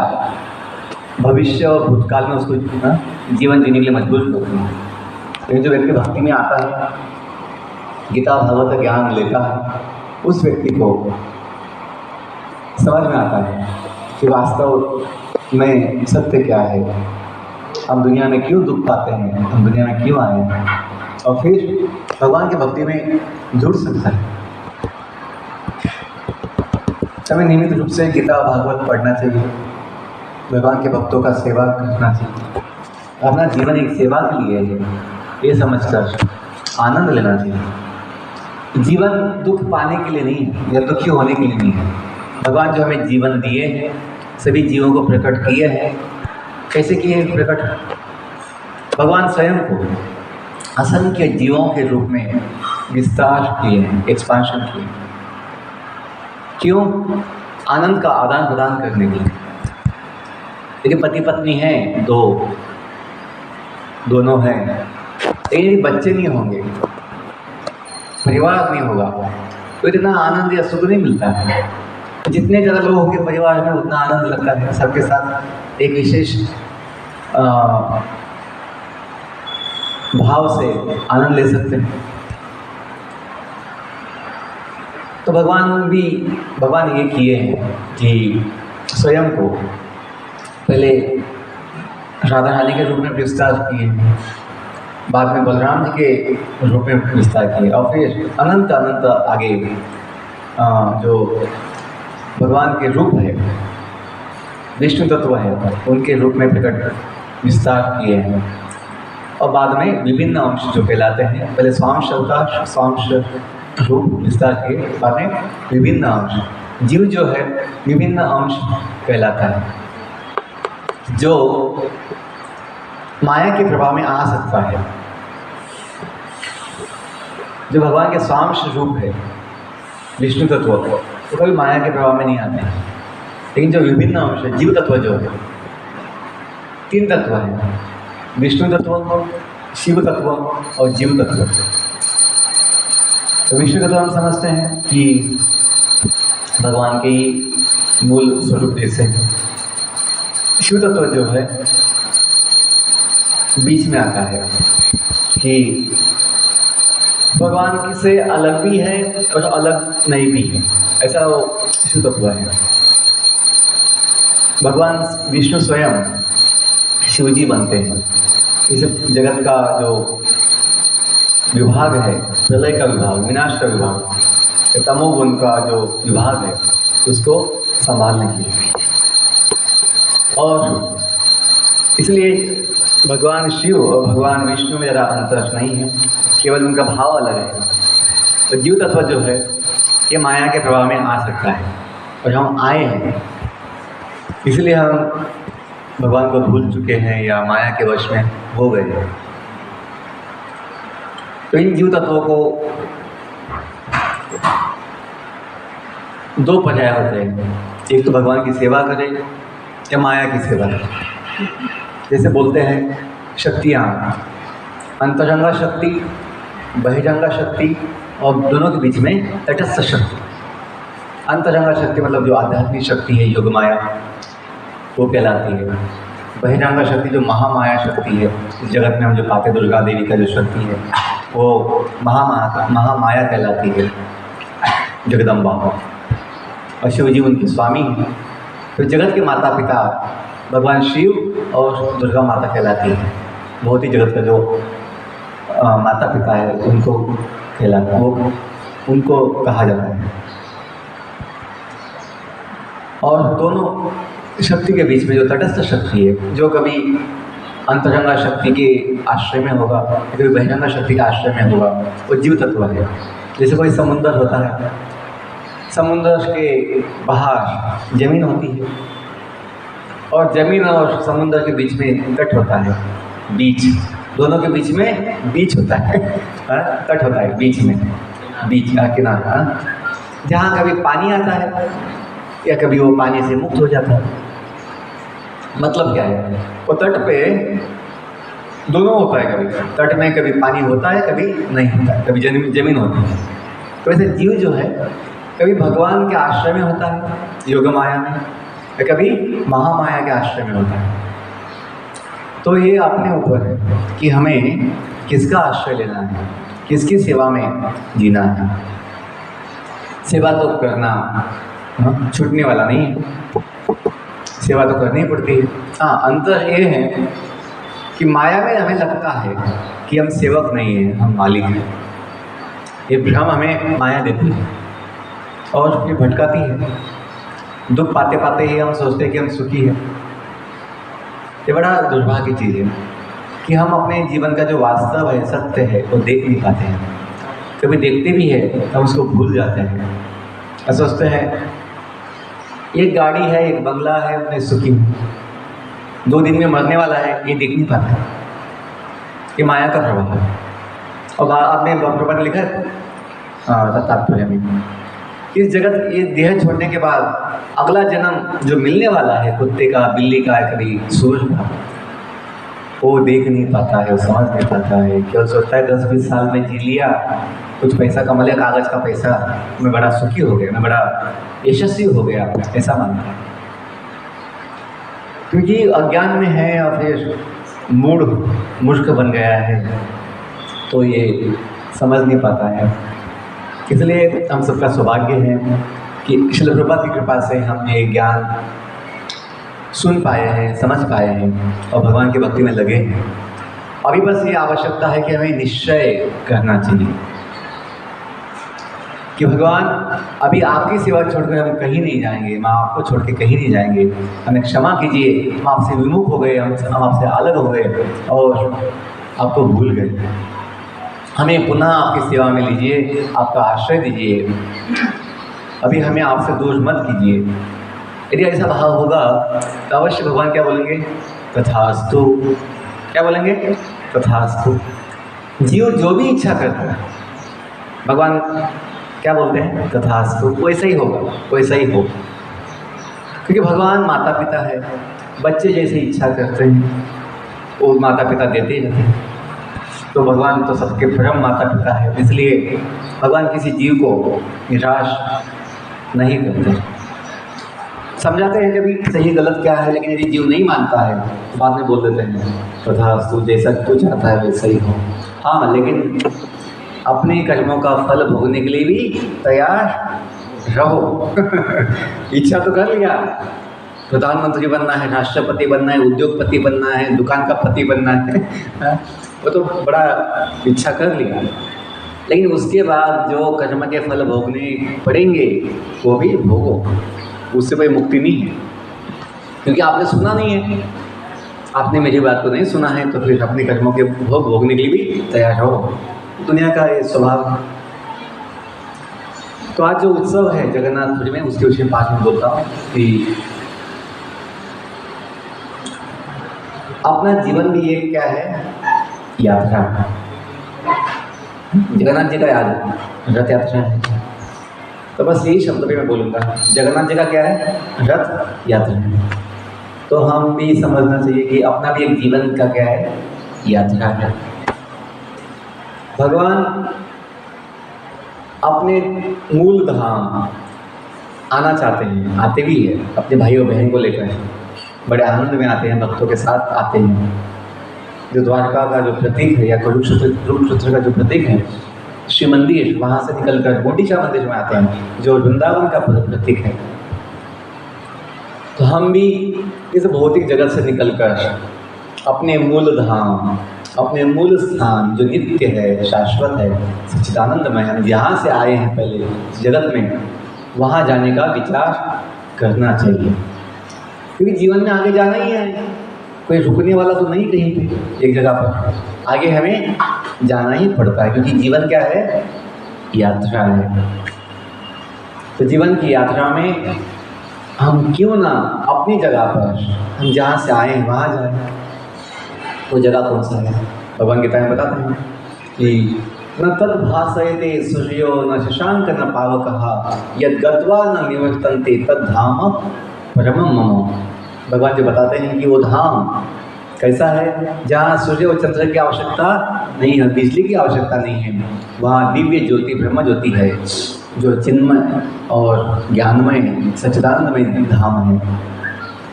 भविष्य और भूतकाल में उसको जीवन जीने के लिए मजबूर करती है। लेकिन जो व्यक्ति भक्ति में आता है, गीता भागवत ज्ञान लेता है, उस व्यक्ति को समझ में आता है कि वास्तव में सत्य क्या है, हम दुनिया में क्यों दुख पाते हैं, हम दुनिया में क्यों आए हैं, और फिर भगवान की भक्ति में जुड़ सकता है। हमें नियमित रूप से गीता भागवत पढ़ना चाहिए, भगवान के भक्तों का सेवा करना चाहिए। अपना जीवन एक सेवा के लिए है, ये समझकर आनंद लेना चाहिए। जीवन दुख पाने के लिए नहीं है या दुखी होने के लिए नहीं है। भगवान जो हमें जीवन दिए हैं, सभी जीवों को प्रकट किए हैं। कैसे किए प्रकट? भगवान स्वयं को असंख्य जीवों के रूप में विस्तार किए हैं, एक्सपांशन किए। क्यों? आनंद का आदान प्रदान करने के लिए। लेकिन पति पत्नी हैं, दोनों हैं, लेकिन बच्चे नहीं होंगे, परिवार नहीं होगा, तो इतना आनंद या सुख नहीं मिलता है। जितने ज़्यादा लोग होंगे परिवार में उतना आनंद लगता है, सबके साथ एक विशेष भाव से आनंद ले सकते हैं। तो भगवान ये किए हैं कि स्वयं को पहले राधा रानी के रूप में विस्तार किए, बाद में बलराम जी के रूप में विस्तार किए, और फिर अनंत आगे जो भगवान के रूप है, विष्णु तत्व है, उनके रूप में प्रकट विस्तार किए हैं। और बाद में विभिन्न अंश जो कहलाते हैं, पहले स्वांश अवकाश स्वांश रूप विस्तार किए, बाद में विभिन्न अंश। जीव जो है विभिन्न अंश कहलाता है, जो माया के प्रभाव में आ सकता है। जो भगवान के स्वांश रूप है विष्णु तत्व, तो कभी माया के प्रभाव में नहीं आते हैं। लेकिन जो विभिन्न अंश है, जीव तत्व जो है, 3 तत्व हैं, विष्णु तत्व, शिव तत्व और जीव तत्व। तो विष्णु तत्व हम समझते हैं कि भगवान के ही मूल स्वरूप जैसे है। शिव तत्व जो है बीच में आता है कि भगवान से अलग भी है और अलग नहीं भी है, ऐसा वो शिव तत्व है। भगवान विष्णु स्वयं शिवजी बनते हैं, इस जगत का जो विभाग है, प्रलय का विभाग, विनाश का विभाग, तमोगुण का जो विभाग है, उसको संभालने के लिए। और इसलिए भगवान शिव और भगवान विष्णु में ज़रा अंतर नहीं है, केवल उनका भाव अलग है। तो जीव तत्व जो है ये माया के प्रभाव में आ सकता है, और हम आए हैं इसलिए हम भगवान को भूल चुके हैं या माया के वश में हो गए हैं। तो इन जीव तत्वों को दो पर्याय होते हैं, एक तो भगवान की सेवा करें या माया की सेवा करें। जैसे बोलते हैं शक्तियाँ, अंतरंगा शक्ति, बहिरंगा शक्ति, और दोनों के बीच में तटस्थ शक्ति। अंतरंगा शक्ति मतलब जो आध्यात्मिक शक्ति है, योग माया, वो कहलाती है। बहिरंगा शक्ति जो महामाया शक्ति है, इस जगत में हम जो पाते दुर्गा देवी का जो शक्ति है, वो महामाया कहलाती है, जगदम्बा। और शिव जी उनके स्वामी हैं। तो जगत के माता पिता भगवान शिव और दुर्गा माता कहलाती है। बहुत ही जगत का जो माता पिता है उनको कहलाता, वो उनको कहा जाता है। और दोनों शक्ति के बीच में जो तटस्थ शक्ति है, जो कभी अंतरंगा शक्ति के आश्रय में होगा, कभी बहिरंगा शक्ति के आश्रय में होगा, वो जीव तत्व है। जैसे कोई समुद्र होता है, समुद्र के बाहर जमीन होती है, और जमीन और समुद्र के बीच में तट होता है, बीच, दोनों के बीच में बीच होता है, तट होता है, बीच में, बीच का किनारा, जहाँ कभी पानी आता है या कभी वो पानी से मुक्त हो जाता है। मतलब क्या है, वो तट पे दोनों होता है, कभी तट में कभी पानी होता है, कभी नहीं होता है, कभी जमीन होती है। तो वैसे जीव जो है कभी भगवान के आश्रय में होता है, योग माया में, या कभी महामाया के आश्रय में होता है। तो ये अपने ऊपर है कि हमें किसका आश्रय लेना है, किसकी सेवा में जीना है। सेवा तो करना छूटने वाला नहीं है, सेवा तो करनी पड़ती है। हाँ, अंतर ये है कि माया में हमें लगता है कि हम सेवक नहीं हैं, हम मालिक हैं। ये भ्रम हमें माया देती है और ये भटकाती है। दुख पाते पाते ही हम सोचते हैं कि हम सुखी हैं। ये बड़ा दुर्भाग्य की चीज़ है कि हम अपने जीवन का जो वास्तव है, सत्य है, वो देख नहीं पाते हैं। कभी देखते भी है हम उसको भूल जाते हैं और सोचते हैं एक गाड़ी है, एक बंगला है, मैं सुखी हूँ, 2 दिन में मरने वाला है, ये देख नहीं पाता। ये माया का प्रभाव है। और आपने प्रभाव ने लिखा है तात्पर्य में, इस जगत, ये देह छोड़ने के बाद अगला जन्म जो मिलने वाला है, कुत्ते का, बिल्ली का, कभी सूरज का, वो देख नहीं पाता है, वो समझ नहीं पाता है। केवल सोचता है 10-20 साल में जी लिया, कुछ पैसा कमा लिया, कागज़ का पैसा, मैं बड़ा सुखी हो गया, मैं बड़ा यशस्वी हो गया, ऐसा मानता है। क्योंकि अज्ञान में है और फिर मूर्ख बन गया है, तो ये समझ नहीं पाता है। इसलिए हम सबका सौभाग्य है कि श्रील प्रभुपाद की कृपा से हम ये ज्ञान सुन पाए हैं, समझ पाए हैं और भगवान की भक्ति में लगे हैं। अभी बस ये आवश्यकता है कि हमें निश्चय करना चाहिए कि भगवान, अभी आपकी सेवा छोड़कर हम कहीं नहीं जाएंगे, हम आपको छोड़ के कहीं नहीं जाएंगे, हमें क्षमा कीजिए, हम आपसे विमुख हो गए, हम आपसे अलग हो गए और आपको भूल गए। हमें पुनः आपकी सेवा में लीजिए, आपका आश्रय दीजिए, अभी हमें आपसे दूर मत कीजिए। यदि ऐसा भाव होगा तो अवश्य भगवान क्या बोलेंगे, तथास्तु। क्या बोलेंगे, तथास्तु। जीव जो भी इच्छा करता है, भगवान क्या बोलते हैं, तथास्तु, वैसा ही होगा, वैसा ही हो। क्योंकि भगवान माता पिता है, बच्चे जैसे इच्छा करते हैं वो माता पिता देते ही रहते हैं। तो भगवान तो सबके परम माता पिता है, इसलिए भगवान किसी जीव को निराश नहीं करते। समझाते हैं कभी सही गलत क्या है, लेकिन यदि जीव नहीं मानता है तो बाद में बोल देते हैं तथास्तु, जैसा तू चाहता है वैसा ही हो। हाँ, लेकिन अपने कर्मों का फल भोगने के लिए भी तैयार रहो। इच्छा तो कर लिया, प्रधानमंत्री बनना है, राष्ट्रपति बनना है, उद्योगपति बनना है, दुकान का पति बनना है वो तो बड़ा इच्छा कर लिया, लेकिन उसके बाद जो कर्म के फल भोगने पड़ेंगे वो भी भोगो, उससे कोई मुक्ति नहीं है। क्योंकि आपने सुना नहीं है, आपने मेरी बात को नहीं सुना है, तो फिर अपने कर्मों के भोग भोगने के लिए भी तैयार हो। दुनिया का ये स्वभाव है। तो आज जो उत्सव है जगन्नाथपुरी में, उसके विषय में 5 मिनट बोलता हूँ कि अपना जीवन भी एक क्या है, यात्रा। जगन्नाथ जी का याद रथ यात्रा है, तो बस यही शब्द भी मैं बोलूँगा। जगन्नाथ जी का क्या है, रथ यात्रा है। तो हम भी समझना चाहिए कि अपना भी एक जीवन का क्या है, यात्रा है। भगवान अपने मूल धाम आना चाहते हैं, आते भी है, अपने भाइयों बहन को लेकर बड़े आनंद में आते हैं, भक्तों के साथ आते हैं। जो द्वारका का जो प्रतीक है या कुरुक्षेत्र का जो प्रतीक है, शिव मंदिर, वहाँ से निकलकर गुंडीचा मंदिर में आते हैं, जो वृंदावन का प्रतीक है। तो हम भी इस भौतिक जगत से निकलकर अपने मूल धाम, अपने मूल स्थान जो नित्य है, शाश्वत है, सच्चिदानंदमय, हम जहाँ से आए हैं पहले जगत में, वहाँ जाने का विचार करना चाहिए। क्योंकि जीवन में आगे जाना ही है, कोई रुकने वाला तो नहीं कहीं पे एक जगह पर, आगे हमें जाना ही पड़ता है। क्योंकि जीवन क्या है, यात्रा है। तो जीवन की यात्रा में हम क्यों ना अपनी जगह पर, हम जहाँ से आए हैं वहाँ जाए। वो जगह कौन सा है, भगवान गीता में बताते हैं कि न तद भासयते सूर्यो न शशांक न पावकः यद गत्वा न निवर्तन्ते तद धाम परमं मम। भगवान जो बताते हैं कि वो धाम कैसा है, जहाँ सूर्य और चंद्र की आवश्यकता नहीं है, बिजली की आवश्यकता नहीं है। वहाँ दिव्य ज्योति, ब्रह्म ज्योति है, जो चिन्मय और ज्ञानमय सच्चिदानंदमय धाम है।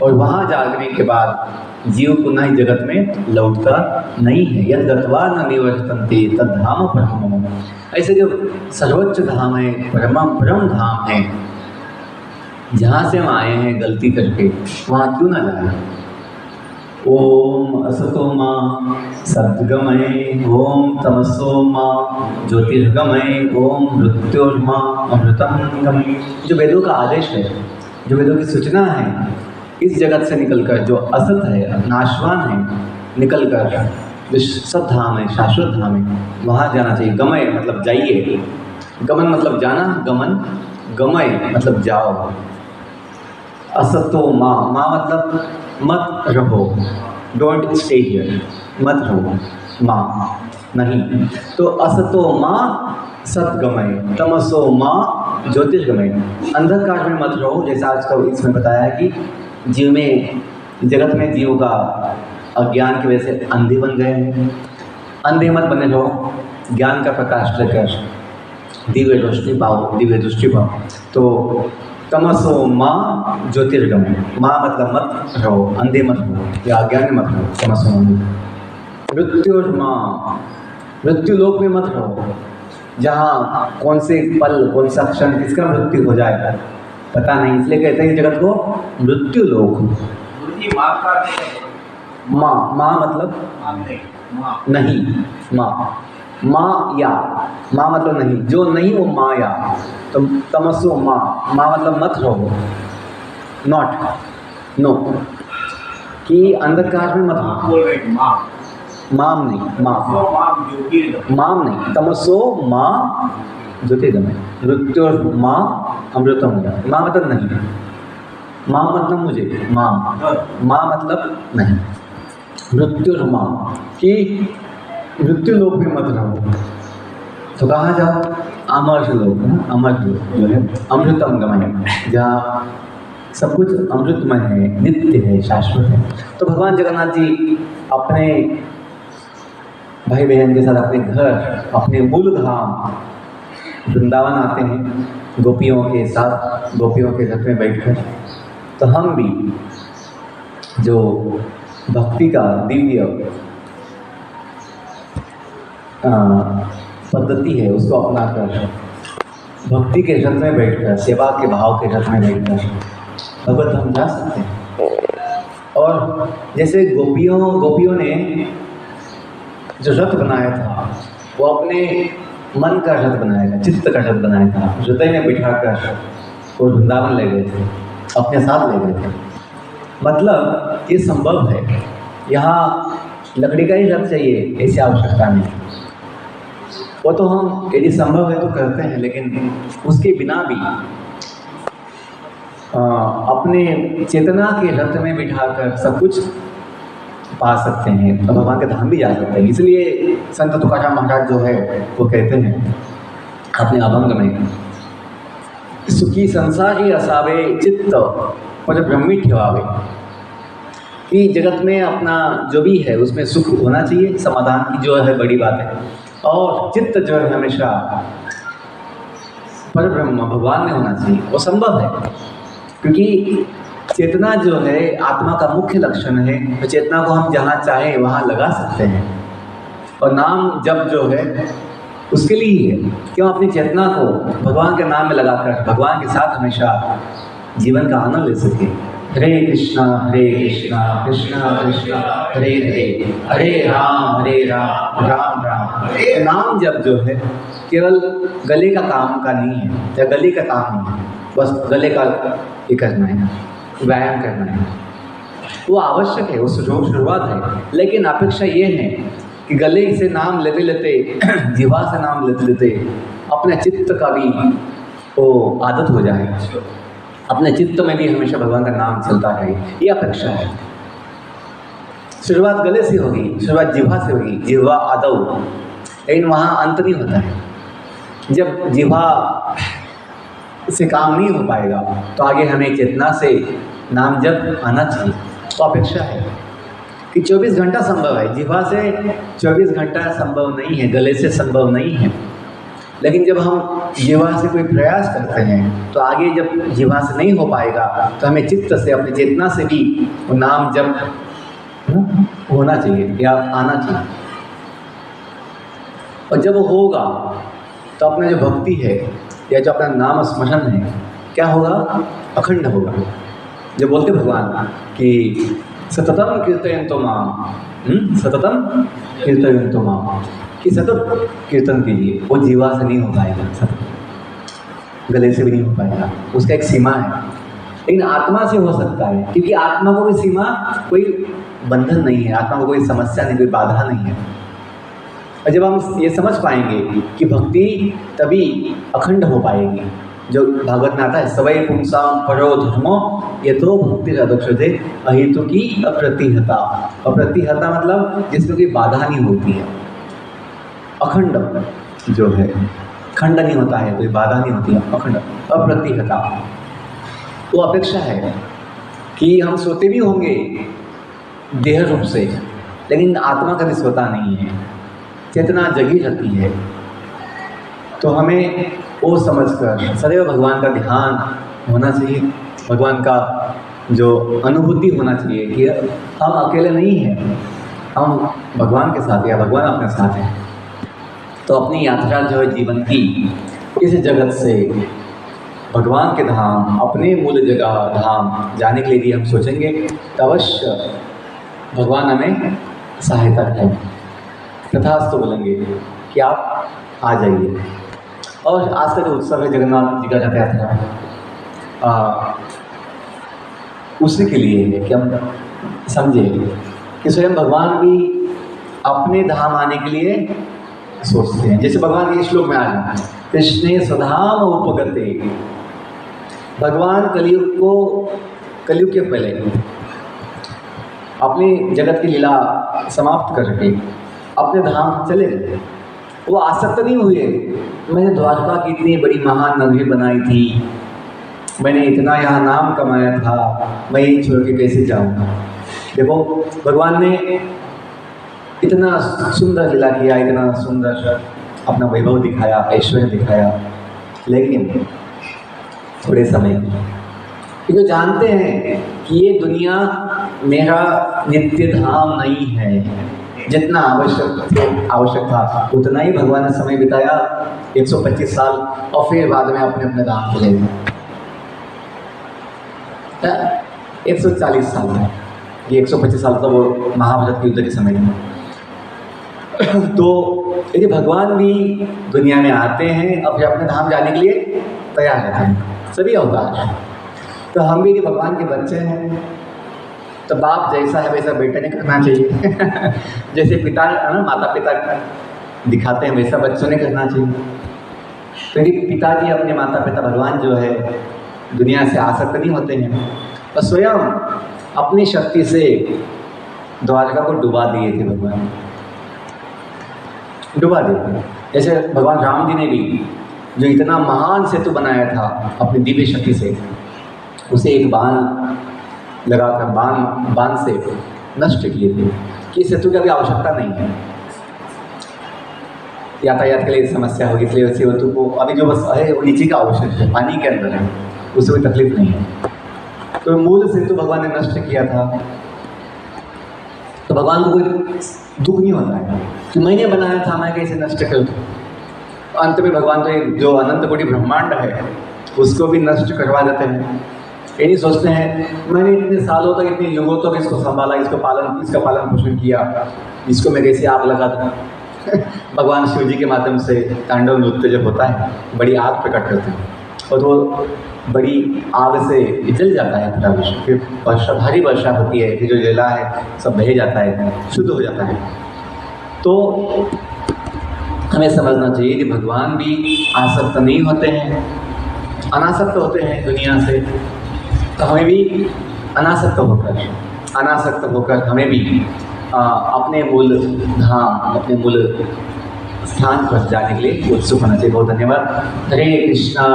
और वहाँ जागने के बाद जीव पुनः इस जगत में लौटता नहीं है। यद गत्वा न निवर्तन्ते तद धाम परमं मम। ऐसे जो सर्वोच्च धाम है, परम धाम है, जहाँ से हम आए हैं गलती करके, वहाँ क्यों ना जाए। ओम असतो मां सद्गमये, ओम तमसो मां ज्योतिर्गमये, ओम मृत्योर्मां अमृतं गमये। जो वेदों का आदेश है, जो वेदों की सूचना है, इस जगत से निकलकर जो असत है, नाशवान है, निकलकर जो सद्धाम है, शाश्वत धाम है, वहाँ जाना चाहिए। गमय मतलब जाइए, गमन मतलब जाना, गमन, गमय मतलब जाओ। असतो माँ, माँ मतलब मत रहो, डोंट स्टे हियर, मत रहो, माँ नहीं। तो असतो माँ सद्गमय, तमसो माँ ज्योतिर्गमय। अंधकार में मत रहो, जैसा आज का इसमें बताया है कि जीव में, जगत में जीव का अज्ञान की वजह से अंधे बन गए हैं। अंधे मत बने रहो, ज्ञान का प्रकाश लेकर दिव्य दृष्टि पाओ, दिव्य दृष्टि पाओ। तो तमसो माँ ज्योतिर्गमय, माँ मतलब मत रहो, अंधे मत रहो या अज्ञानी मत रहो, तमसो माँ। मृत्युर्माँ, मृत्यु लोक में मत रहो, जहाँ कौन से पल, कौन सा क्षण किसका मृत्यु हो जाए पता नहीं, इसलिए कहते हैं जगत को मृत्यु लोक। माँ, माँ मतलब नहीं, माँ, माँ या, माँ मतलब नहीं, जो नहीं वो माया। तो तमसो माँ, माँ मतलब मत रहो, नॉट, नो, कि अंधकार में मत रहो। माम नहीं, माम नहीं, तमसो माँ ज्योतिर्गमय, मृत्योर माँ अमृतम। माँ मतलब नहीं, माँ मतलब मुझे, माँ, माँ मतलब नहीं, मृत्युर माँ, कि मृत्यु लोक में मत रहो। तो कहाँ जाओ, अमर लोक, अमर लोक जो है अमृतम गमय, जहाँ सब कुछ अमृतमय है, नित्य है, शाश्वत है। तो भगवान जगन्नाथ जी अपने भाई बहन के साथ अपने घर, अपने मूल धाम वृंदावन आते हैं, गोपियों के साथ, गोपियों के घर में बैठकर। तो हम भी जो भक्ति का दिव्य पद्धति है उसको अपनाकर भक्ति के रथ में बैठकर, सेवा के भाव के रथ में बैठकर भगवत धाम जा सकते हैं। और जैसे गोपियों ने जो रथ बनाया था वो अपने मन का रथ बनाया था, चित्त का रथ बनाया था, हृदय में बिठा कर वो वृंदावन ले गए थे, अपने साथ ले गए थे। मतलब ये संभव है, यहाँ लकड़ी का ही रथ चाहिए ऐसी आवश्यकता नहीं। वो तो हम यदि संभव है तो करते हैं, लेकिन उसके बिना भी अपने चेतना के रथ में बिठाकर सब कुछ पा सकते हैं, तो भगवान के धाम भी जा सकते हैं। इसलिए संत तुकाराम महाराज जो है वो कहते हैं अपने अभंग में, सुखी संसारी असावे चित्त पर ब्रह्मी ठेवावे, कि जगत में अपना जो भी है उसमें सुख होना चाहिए, समाधान की जो है बड़ी बात है, और चित्त जो है हमेशा पर ब्रह्म भगवान में होना चाहिए। वो संभव है क्योंकि चेतना जो है आत्मा का मुख्य लक्षण है, तो चेतना को हम जहाँ चाहें वहाँ लगा सकते हैं। और नाम जप जो है उसके लिए ही है, क्यों अपनी चेतना को भगवान के नाम में लगाकर भगवान के साथ हमेशा जीवन का आनंद ले सके। हरे कृष्णा कृष्णा कृष्णा हरे हरे, हरे राम राम राम। नाम जप जो है केवल गले का काम का नहीं है, या गले का काम नहीं है, बस गले का ये करना है, व्यायाम करना है, वो आवश्यक है, वो शुरुआत है। लेकिन अपेक्षा ये है कि गले से नाम लेते लेते जीवा से नाम लेते लेते अपने चित्त का भी वो आदत हो जाए, अपने चित्त में भी हमेशा भगवान का नाम चलता रहे, ये अपेक्षा है। शुरुआत गले से होगी, शुरुआत जिह्वा से होगी, जिह्वा आदौ, लेकिन वहाँ अंत नहीं होता है। जब जिह्वा से काम नहीं हो पाएगा तो आगे हमें चेतना से नाम जप आना चाहिए। तो अपेक्षा है कि 24 घंटा संभव है, जिह्वा से 24 घंटा संभव नहीं है, गले से संभव नहीं है। लेकिन जब हम जिह्वा से कोई प्रयास करते हैं तो आगे जब जिह्वा से नहीं हो पाएगा तो हमें चित्त से, अपनी चेतना से भी वो नाम जप होना चाहिए या आना चाहिए। और जब वो होगा तो अपना जो भक्ति है या जो अपना नाम स्मरण है क्या होगा, अखंड होगा। जो बोलते भगवान कि सततम कीर्तयन्तो माम, सततम कीर्तयन्तो माम, कि सतत कीर्तन कीजिए। वो जीवा से नहीं हो पाएगा, सतत गले से भी नहीं हो पाएगा, उसका एक सीमा है। लेकिन आत्मा से हो सकता है, क्योंकि आत्मा को कोई सीमा, कोई बंधन नहीं है, आत्मा को कोई समस्या नहीं, कोई बाधा नहीं है। और जब हम ये समझ पाएंगे कि भक्ति तभी अखंड हो पाएगी, जो भागवत में आता है, सवै पुंसाम परो धर्मो ये तो भक्ति अदक्षते अहितु की अप्रतिहता। अप्रतिहता मतलब जिसमें कोई बाधा नहीं होती है, अखंड जो है, खंड नहीं होता है, कोई बाधा नहीं होती है, अखंड अप्रतिहता। वो अपेक्षा है कि हम सोते भी होंगे देह रूप से, लेकिन आत्मा कभी सोता नहीं है, चेतना जगी रहती है। तो हमें वो समझकर सदैव भगवान का ध्यान होना चाहिए, भगवान का जो अनुभूति होना चाहिए कि हम अकेले नहीं हैं, हम भगवान के साथ या भगवान अपने साथ हैं। तो अपनी यात्रा जो है जीवन की इस जगत से भगवान के धाम, अपने मूल जगह धाम जाने के लिए भी हम सोचेंगे तो अवश्य भगवान हमें सहायता करें। तथास्तु बोलेंगे कि आप आ जाइए। और आज का जो उत्सव है जगन्नाथ जी का रथ यात्रा, उसी के लिए है कि हम समझे कि स्वयं भगवान भी अपने धाम आने के लिए सोचते हैं। जैसे भगवान के श्लोक में आ रहा है, कृष्णे स्वधाम उपगते। भगवान कलयुग के पहले अपनी जगत की लीला समाप्त करके अपने धाम चले गए। वो आसक्त नहीं हुए, मैंने द्वारका की इतनी बड़ी महान नगरी बनाई थी, मैंने इतना यहाँ नाम कमाया था, मैं यही छोड़ के कैसे जाऊँगा। देखो भगवान ने इतना सुंदर लीला किया, इतना सुंदर अपना वैभव दिखाया, ऐश्वर्य दिखाया, लेकिन थोड़े समय ये जो जानते हैं कि ये दुनिया मेरा नित्य धाम नहीं है, जितना आवश्यक था उतना ही भगवान ने समय बिताया 125 साल, और फिर बाद में अपने अपने धाम चले गए। 140 साल में ये 125 साल तो वो महाभारत के युद्ध के समय में। तो यदि भगवान भी दुनिया में आते हैं और फिर अपने धाम जाने के लिए तैयार रहते हैं, सभी अवतार। तो हम भी यदि भगवान के बच्चे हैं तो बाप जैसा है वैसा बेटे ने करना चाहिए। जैसे पिता ना माता पिता दिखाते हैं वैसा बच्चों ने करना चाहिए। तो यदि पिताजी अपने माता पिता भगवान जो है दुनिया से आसक्त नहीं होते हैं और स्वयं अपनी शक्ति से द्वारका को डुबा दिए थे भगवान, डुबा दिए। जैसे भगवान राम जी ने भी जो इतना महान सेतु बनाया था अपनी दिव्य शक्ति से, उसे एक बाण लगाकर बाण से नष्ट किए थे कि सेतु की अभी आवश्यकता नहीं है, यातायात के लिए समस्या होगी, इसलिए उस सेतु को अभी जो बस है वो नीचे का आवश्यक है, पानी के अंदर है, उससे कोई तकलीफ नहीं है। तो मूल सेतु भगवान ने नष्ट किया था। तो भगवान को कोई दुख नहीं होता है कि मैंने बनाया था, मैं कैसे नष्ट कर दूँ। अंत में भगवान तो एक जो अनंत कोटि ब्रह्मांड है उसको भी नष्ट करवा देते हैं। ये नहीं सोचते हैं मैंने इतने सालों तक इतने युगों तक इसको संभाला, इसका पालन पोषण किया, इसको मैं कैसे आग लगा दूँ। भगवान शिव जी के माध्यम से तांडव नृत्य जब होता है बड़ी आग प्रकट करते हैं और वो बड़ी आग से जल जाता है पूरा विश्व। फिर वर्षा, भारी वर्षा होती है, फिर जो जला है सब बह जाता है, शुद्ध हो जाता है। तो हमें समझना चाहिए कि भगवान भी आसक्त नहीं होते हैं, अनासक्त होते हैं दुनिया से। तो हमें भी अनासक्त होकर हमें भी अपने मूल धाम, अपने मूल स्थान पर जाने के लिए उत्सुक होना चाहिए। बहुत धन्यवाद। हरे कृष्णा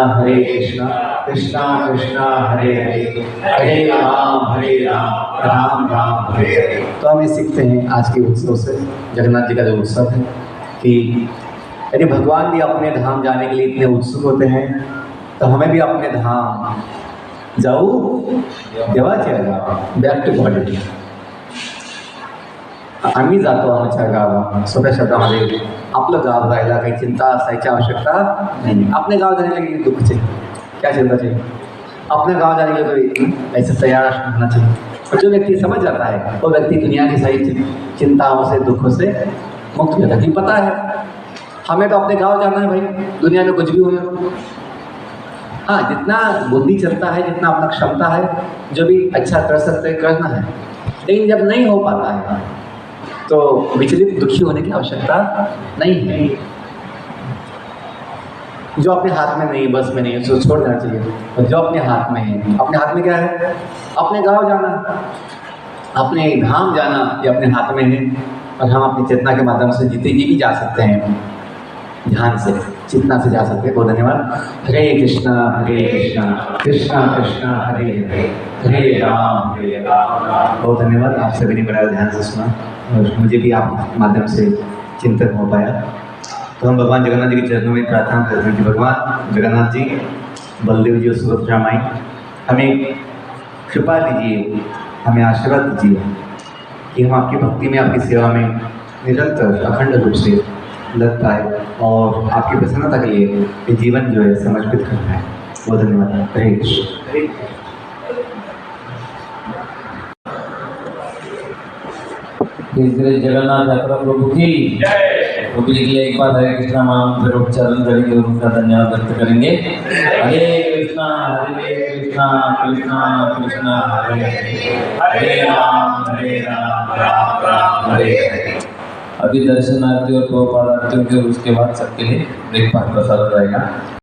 कृष्णा कृष्णा हरे हरे, हरे राम राम राम हरे हरे। तो हम ये सीखते हैं आज के उत्सव से, जगन्नाथ जी का जो उत्सव है, कि यदि भगवान भी अपने धाम जाने के लिए इतने उत्सुक होते हैं तो हमें भी अपने धाम जाऊ देवाच्या गावा, बॅक टू बॉडी। आम्ही जातो आमच्या गावा, सोप्या शब्दामध्ये आपलं गाव जायला काही चिंता असायची आवश्यकता नहीं। अपने गाँव जाने के लिए दुख चाहिए, क्या चिंता चाहिए? अपने गाँव जाने के लिए तो ऐसे तैयार होना चाहिए। और जो व्यक्ति समझ जाता है वो व्यक्ति दुनिया की सारी चिंताओं से, दुखों से मुक्त हो जाता है। कि पता है हमें तो अपने गाँव जाना है भाई, दुनिया में कुछ भी हो। हाँ, जितना बुद्धि चलता है, जितना अपना क्षमता है, जो भी अच्छा कर सकते हैं करना है। लेकिन जब नहीं हो पाता है तो विचलित दुखी होने की आवश्यकता नहीं है। जो अपने हाथ में नहीं, बस में नहीं, उसको छोड़ देना चाहिए। और जो अपने हाथ में है, अपने हाथ में क्या है? अपने गांव जाना, अपने धाम जाना, ये अपने हाथ में है। और हम अपनी चेतना के माध्यम से जीते जी भी जा सकते हैं, ध्यान से, चेतना से जा सकते हैं। बहुत धन्यवाद। हरे कृष्णा कृष्णा कृष्णा हरे हरे, हरे राम राम। बहुत धन्यवाद। आप सभी ने बड़ा ध्यान से सुना और मुझे भी आप माध्यम से चिंतन हो पाया। तो हम भगवान जगन्नाथ जी के चरणों में प्रार्थना करते हैं कि भगवान जगन्नाथ जी, बलदेव जी और सुभद्रा माई, हमें कृपा दीजिए, हमें आशीर्वाद दीजिए कि हम आपकी भक्ति में, आपकी सेवा में निरंतर अखंड रूप से लग पाए और आपकी प्रसन्नता के लिए ये जीवन जो है समर्पित करना है। बहुत धन्यवाद। हरे कृष्ण। जगन्नाथ यात्रा प्रभु की प्रभु जी के लिए एक बार हरे कृष्णा नाम फिर उच्चारण करेंगे और उनका धन्यवाद व्यक्त करेंगे। हरे कृष्णा कृष्णा कृष्णा हरे हरे, हरे राम राम राम हरे हरे। अभी दर्शनार्थी और प्रभुपाद आरती के उसके बाद सबके लिए ब्रेकफास्ट प्रसाद रहेगा।